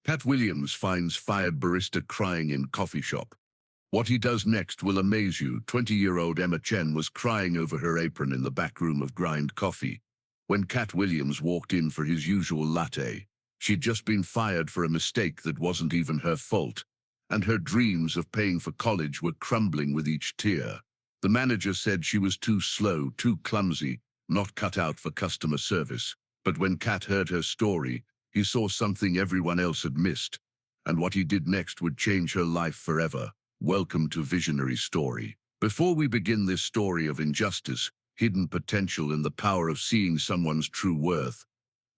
Katt Williams finds fired barista crying in coffee shop. What he does next will amaze you. 20-year-old Emma Chen was crying over her apron in the back room of Grind Coffee when Katt Williams walked in for his usual latte. She'd just been fired for a mistake that wasn't even her fault, and her dreams of paying for college were crumbling with each tear. The manager said she was too slow, too clumsy, not cut out for customer service. But when Katt heard her story, he saw something everyone else had missed, and what he did next would change her life forever. Welcome to Visionary Story. Before we begin this story of injustice, hidden potential, and the power of seeing someone's true worth,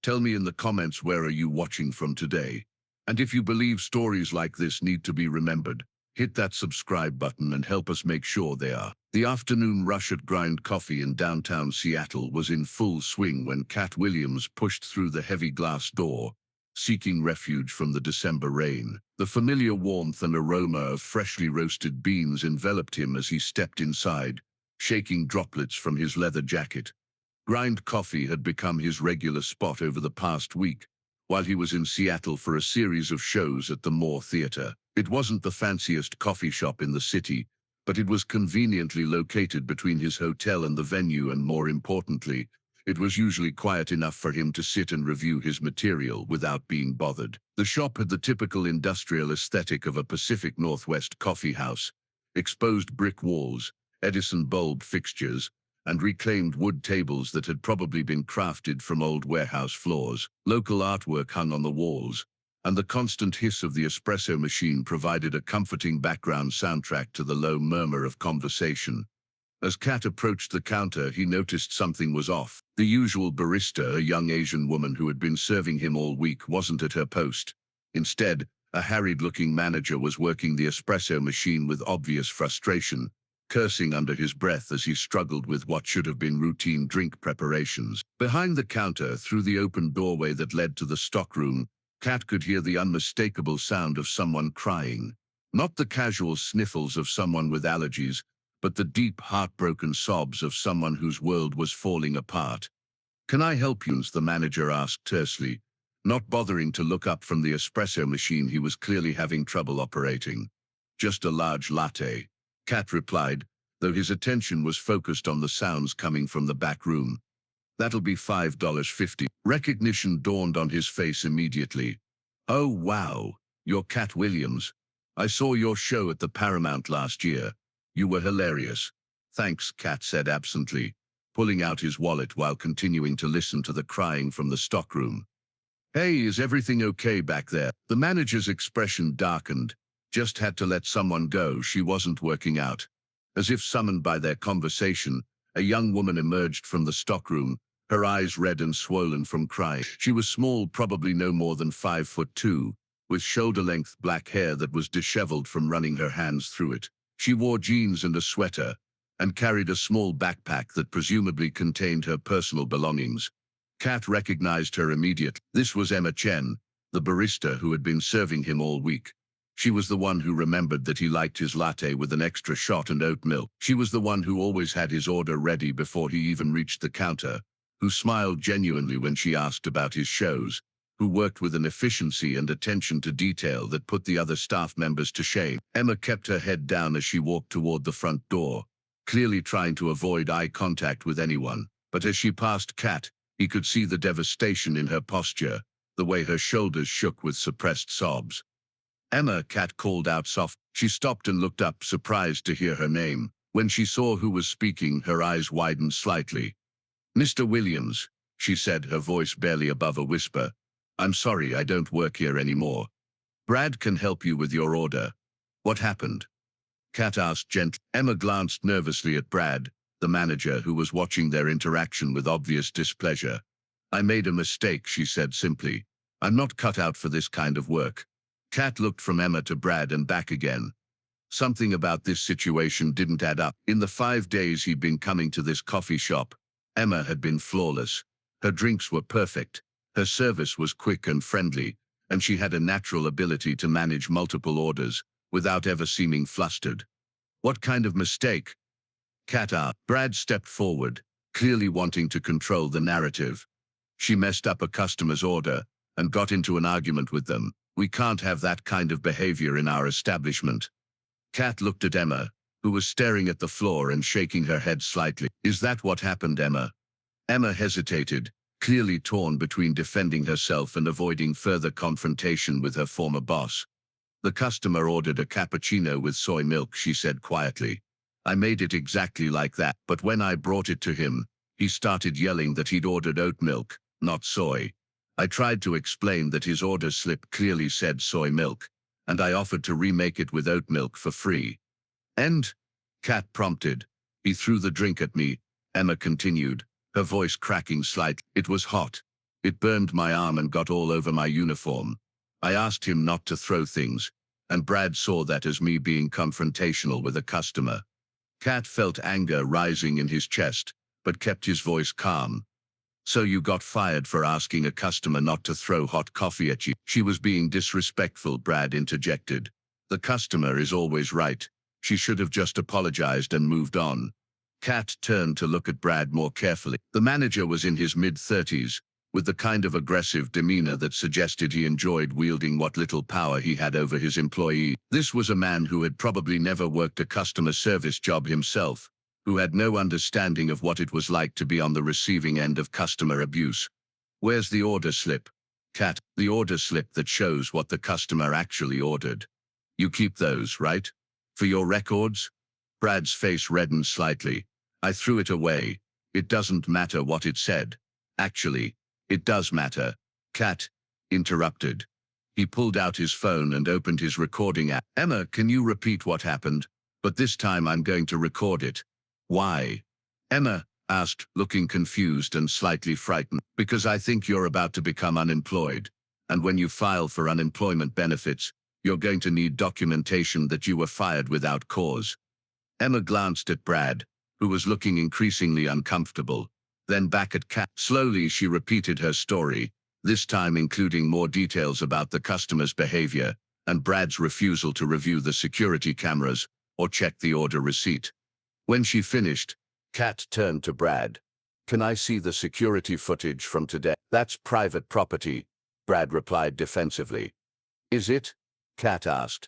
tell me in the comments, where are you watching from today? And if you believe stories like this need to be remembered, hit that subscribe button and help us make sure they are. The afternoon rush at Grind Coffee in downtown Seattle was in full swing when Katt Williams pushed through the heavy glass door, seeking refuge from the December rain. The familiar warmth and aroma of freshly roasted beans enveloped him as he stepped inside, shaking droplets from his leather jacket. Grind Coffee had become his regular spot over the past week, while he was in Seattle for a series of shows at the Moore Theater. It wasn't the fanciest coffee shop in the city, but it was conveniently located between his hotel and the venue, and more importantly, it was usually quiet enough for him to sit and review his material without being bothered. The shop had the typical industrial aesthetic of a Pacific Northwest coffee house: exposed brick walls, Edison bulb fixtures, and reclaimed wood tables that had probably been crafted from old warehouse floors. Local artwork hung on the walls, and the constant hiss of the espresso machine provided a comforting background soundtrack to the low murmur of conversation. As Katt approached the counter, he noticed something was off. The usual barista, a young Asian woman who had been serving him all week, wasn't at her post. Instead, a harried-looking manager was working the espresso machine with obvious frustration, cursing under his breath as he struggled with what should have been routine drink preparations. Behind the counter, through the open doorway that led to the stockroom, Katt could hear the unmistakable sound of someone crying. Not the casual sniffles of someone with allergies, but the deep, heartbroken sobs of someone whose world was falling apart. "Can I help you?" the manager asked tersely, not bothering to look up from the espresso machine he was clearly having trouble operating. "Just a large latte," Katt replied, though his attention was focused on the sounds coming from the back room. "That'll be $5.50. Recognition dawned on his face immediately. "Oh wow, you're Katt Williams. I saw your show at the Paramount last year. You were hilarious." "Thanks," Katt said absently, pulling out his wallet while continuing to listen to the crying from the stockroom. "Hey, is everything okay back there?" The manager's expression darkened. "Just had to let someone go. She wasn't working out." As if summoned by their conversation, a young woman emerged from the stockroom, her eyes red and swollen from crying. She was small, probably no more than 5'2", with shoulder-length black hair that was disheveled from running her hands through it. She wore jeans and a sweater, and carried a small backpack that presumably contained her personal belongings. Katt recognized her immediately. This was Emma Chen, the barista who had been serving him all week. She was the one who remembered that he liked his latte with an extra shot and oat milk. She was the one who always had his order ready before he even reached the counter, who smiled genuinely when she asked about his shows, who worked with an efficiency and attention to detail that put the other staff members to shame. Emma kept her head down as she walked toward the front door, clearly trying to avoid eye contact with anyone. But as she passed Katt, he could see the devastation in her posture, the way her shoulders shook with suppressed sobs. "Emma," Katt called out soft. She stopped and looked up, surprised to hear her name. When she saw who was speaking, her eyes widened slightly. "Mr. Williams," she said, her voice barely above a whisper. "I'm sorry, I don't work here anymore. Brad can help you with your order." "What happened?" Katt asked gently. Emma glanced nervously at Brad, the manager, who was watching their interaction with obvious displeasure. "I made a mistake," she said simply. "I'm not cut out for this kind of work." Katt looked from Emma to Brad and back again. Something about this situation didn't add up. In the 5 days he'd been coming to this coffee shop, Emma had been flawless. Her drinks were perfect. Her service was quick and friendly, and she had a natural ability to manage multiple orders without ever seeming flustered. "What kind of mistake?" Katt asked. Brad stepped forward, clearly wanting to control the narrative. "She messed up a customer's order and got into an argument with them. We can't have that kind of behavior in our establishment. Katt looked at Emma, who was staring at the floor and shaking her head slightly. Is that what happened, Emma? Emma hesitated, clearly torn between defending herself and avoiding further confrontation with her former boss. The customer ordered a cappuccino with soy milk, she said quietly. I made it exactly like that, but when I brought it to him, he started yelling that he'd ordered oat milk, not soy. I tried to explain that his order slip clearly said soy milk, and I offered to remake it with oat milk for free. And? Katt prompted. He threw the drink at me, Emma continued, her voice cracking slightly. It was hot. It burned my arm and got all over my uniform. I asked him not to throw things, and Brad saw that as me being confrontational with a customer. Katt felt anger rising in his chest, but kept his voice calm. So you got fired for asking a customer not to throw hot coffee at you? She was being disrespectful, Brad interjected. The customer is always right. She should have just apologized and moved on. Katt turned to look at Brad more carefully. The manager was in his mid-30s, with the kind of aggressive demeanor that suggested he enjoyed wielding what little power he had over his employee. This was a man who had probably never worked a customer service job himself, who had no understanding of what it was like to be on the receiving end of customer abuse. Where's the order slip? Katt, the order slip that shows what the customer actually ordered. You keep those, right? For your records? Brad's face reddened slightly. I threw it away. It doesn't matter what it said. Actually, it does matter. Katt interrupted. He pulled out his phone and opened his recording app. Emma, can you repeat what happened? But this time I'm going to record it. Why? Emma asked, looking confused and slightly frightened. Because I think you're about to become unemployed. And when you file for unemployment benefits, you're going to need documentation that you were fired without cause. Emma glanced at Brad, who was looking increasingly uncomfortable, then back at Katt. Slowly she repeated her story, this time including more details about the customer's behavior and Brad's refusal to review the security cameras or check the order receipt. When she finished, Katt turned to Brad. Can I see the security footage from today? That's private property, Brad replied defensively. Is it? Katt asked.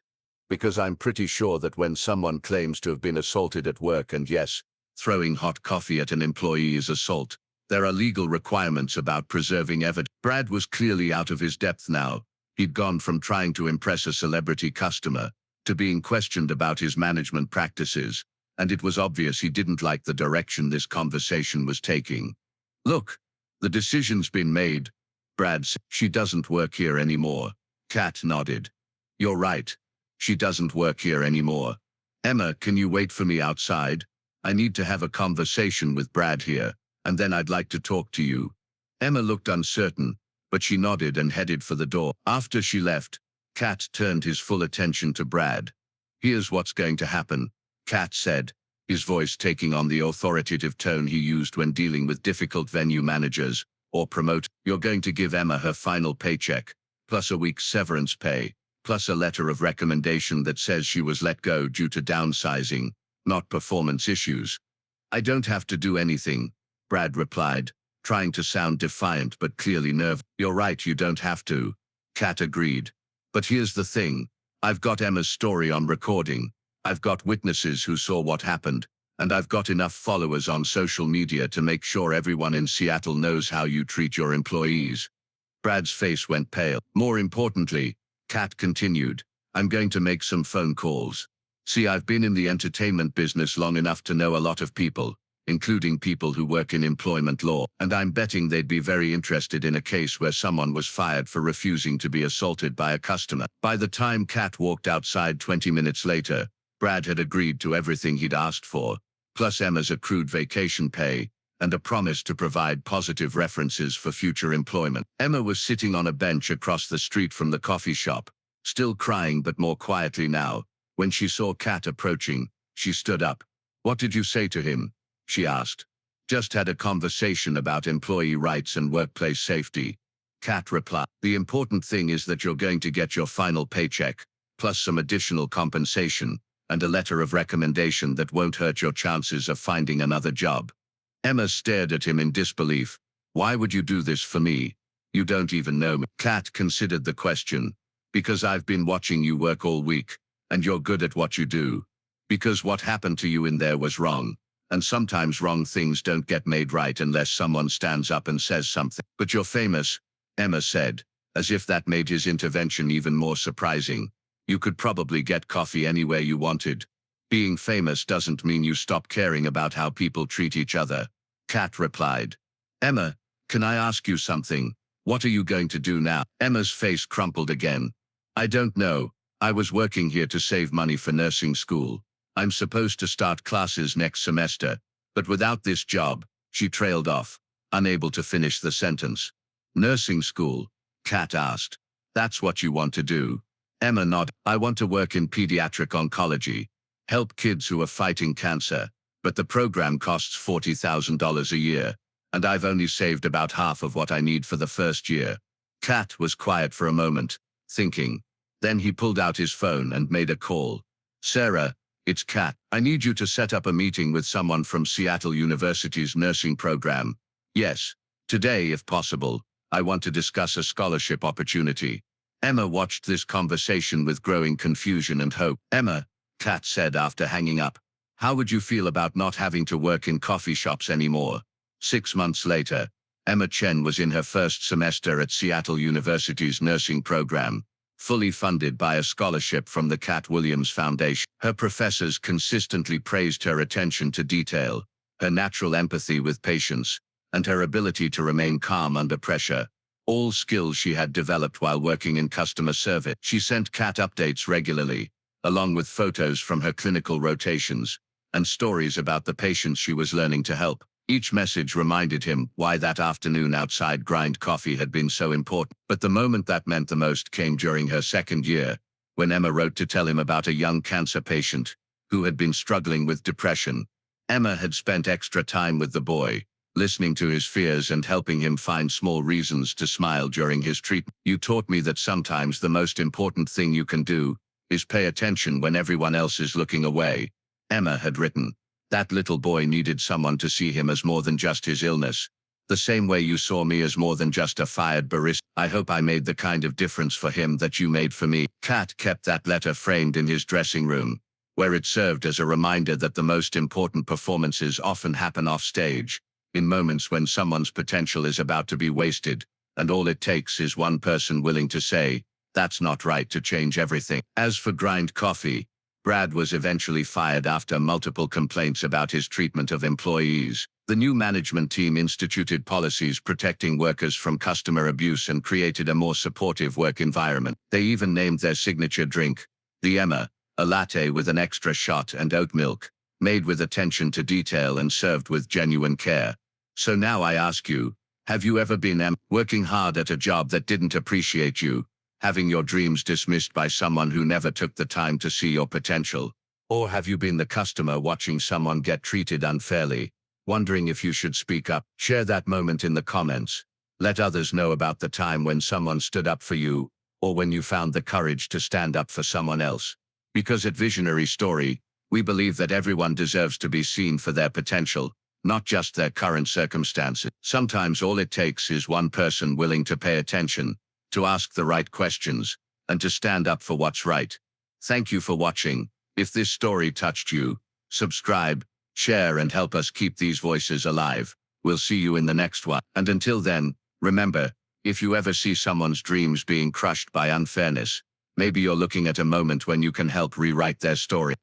Because I'm pretty sure that when someone claims to have been assaulted at work, and yes, throwing hot coffee at an employee is assault, there are legal requirements about preserving evidence. Brad was clearly out of his depth now. He'd gone from trying to impress a celebrity customer to being questioned about his management practices, and it was obvious he didn't like the direction this conversation was taking. Look, the decision's been made, Brad said. She doesn't work here anymore. Katt nodded. You're right. She doesn't work here anymore. Emma, can you wait for me outside? I need to have a conversation with Brad here, and then I'd like to talk to you. Emma looked uncertain, but she nodded and headed for the door. After she left, Katt turned his full attention to Brad. Here's what's going to happen, Katt said, his voice taking on the authoritative tone he used when dealing with difficult venue managers or promoters. You're going to give Emma her final paycheck, plus a week's severance pay, plus a letter of recommendation that says she was let go due to downsizing, not performance issues. I don't have to do anything, Brad replied, trying to sound defiant but clearly nervous. You're right, you don't have to, Katt agreed. But here's the thing. I've got Emma's story on recording. I've got witnesses who saw what happened, and I've got enough followers on social media to make sure everyone in Seattle knows how you treat your employees. Brad's face went pale. More importantly, Katt continued, I'm going to make some phone calls. See, I've been in the entertainment business long enough to know a lot of people, including people who work in employment law, and I'm betting they'd be very interested in a case where someone was fired for refusing to be assaulted by a customer. By the time Katt walked outside 20 minutes later, Brad had agreed to everything he'd asked for, plus Emma's accrued vacation pay, and a promise to provide positive references for future employment. Emma was sitting on a bench across the street from the coffee shop, still crying but more quietly now. When she saw Katt approaching, she stood up. What did you say to him? She asked. Just had a conversation about employee rights and workplace safety, Katt replied. The important thing is that you're going to get your final paycheck, plus some additional compensation, and a letter of recommendation that won't hurt your chances of finding another job. Emma stared at him in disbelief. Why would you do this for me? You don't even know me. Katt considered the question. Because I've been watching you work all week, and you're good at what you do. Because what happened to you in there was wrong. And sometimes wrong things don't get made right unless someone stands up and says something. But you're famous, Emma said, as if that made his intervention even more surprising. You could probably get coffee anywhere you wanted. Being famous doesn't mean you stop caring about how people treat each other. Katt replied. Emma, can I ask you something? What are you going to do now? Emma's face crumpled again. I don't know. I was working here to save money for nursing school. I'm supposed to start classes next semester, but without this job, she trailed off, unable to finish the sentence. Nursing school? Katt asked. That's what you want to do? Emma nodded. I want to work in pediatric oncology, help kids who are fighting cancer, but the program costs $40,000 a year, and I've only saved about half of what I need for the first year. Katt was quiet for a moment, thinking. Then he pulled out his phone and made a call. Sarah, it's Katt. I need you to set up a meeting with someone from Seattle University's nursing program. Yes, today if possible. I want to discuss a scholarship opportunity. Emma watched this conversation with growing confusion and hope. Emma, Katt said after hanging up, how would you feel about not having to work in coffee shops anymore? 6 months later, Emma Chen was in her first semester at Seattle University's nursing program, fully funded by a scholarship from the Katt Williams Foundation. Her professors consistently praised her attention to detail, her natural empathy with patients, and her ability to remain calm under pressure, all skills she had developed while working in customer service. She sent Katt updates regularly, along with photos from her clinical rotations, and stories about the patients she was learning to help. Each message reminded him why that afternoon outside grind coffee had been so important. But the moment that meant the most came during her second year, when Emma wrote to tell him about a young cancer patient who had been struggling with depression. Emma had spent extra time with the boy, listening to his fears and helping him find small reasons to smile during his treatment. You taught me that sometimes the most important thing you can do is pay attention when everyone else is looking away, Emma had written. That little boy needed someone to see him as more than just his illness. The same way you saw me as more than just a fired barista. I hope I made the kind of difference for him that you made for me. Katt kept that letter framed in his dressing room, where it served as a reminder that the most important performances often happen off stage, in moments when someone's potential is about to be wasted, and all it takes is one person willing to say, that's not right, to change everything. As for grind coffee, Brad was eventually fired after multiple complaints about his treatment of employees. The new management team instituted policies protecting workers from customer abuse and created a more supportive work environment. They even named their signature drink, the Emma, a latte with an extra shot and oat milk, made with attention to detail and served with genuine care. So now I ask you, have you ever been working hard at a job that didn't appreciate you? Having your dreams dismissed by someone who never took the time to see your potential? Or have you been the customer watching someone get treated unfairly, wondering if you should speak up? Share that moment in the comments. Let others know about the time when someone stood up for you, or when you found the courage to stand up for someone else. Because at Visionary Story, we believe that everyone deserves to be seen for their potential, not just their current circumstances. Sometimes all it takes is one person willing to pay attention, to ask the right questions, and to stand up for what's right. Thank you for watching. If this story touched you, subscribe, share, and help us keep these voices alive. We'll see you in the next one. And until then, remember, if you ever see someone's dreams being crushed by unfairness, maybe you're looking at a moment when you can help rewrite their story.